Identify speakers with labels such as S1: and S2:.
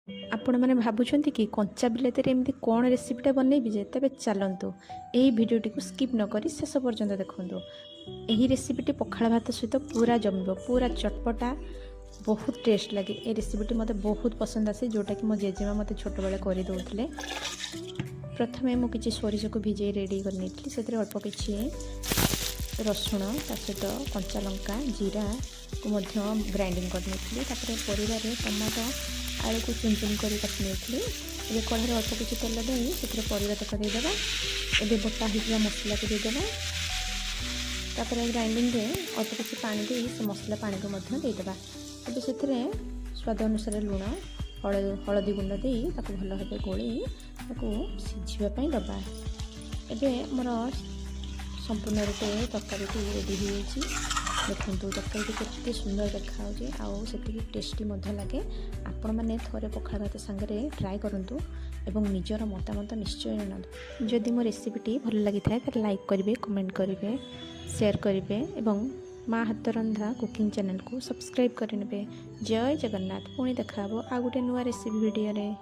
S1: आपण मैंने भावुं कि कंचा बिलाती एमती कौन रेसिपीटा बनैबी जे तेज चलतु यही भिडटी को स्किप नक शेष पर्यंत देखूँ। यही रेसिपीटी पखाड़ भात सहित पूरा जमब, पूरा चटपटा, बहुत टेस्ट लगे। ये रेसिपीटी मत बहुत पसंद आसे, जोटा कि मो जेजेमा मत छोट बेले कर दौले। प्रथमे मुझे सोरिष को भिजे रेडी कर से अल्प किसी रसुण ता सहित कंचा लंका जीरा को ग्राइंडिंग करनी। परिवार टमाटो आलू को चुन चुन कर काटी नहीं। कढ़ाई अल्प किसी तेल दे से परिवा तक देदेबा। ये बटा होगा मसला को देदेबा। तापर ग्राइंडिंग रे अल्प किसी पानी दे से मसला पानी को देदेबा। अब से स्वाद अनुसार लुण हलदी गुंड दे भल भाव गोली सिझापी दबा। एवं मोर संपूर्ण रूपे तरकारी रेडी हो देखूँ। तरकारी केते सुंदर देखा से टेस्टी लगे। आपण मैंने थोड़े पखाड़ भात सांगे ट्राए करूँ एवं निजर मतामत निश्चय जनातु। जदि मो रेसिपीटी भल लगी था लाइक करेंगे, कमेंट करेंगे, शेयर करेंगे एवं माँ हाथ रंधा कुकिंग चैनल को सब्सक्राइब करेंगे। जय जगन्नाथ। पुणी देखा आ गोटे नुआ रेसिपी वीडियो रे।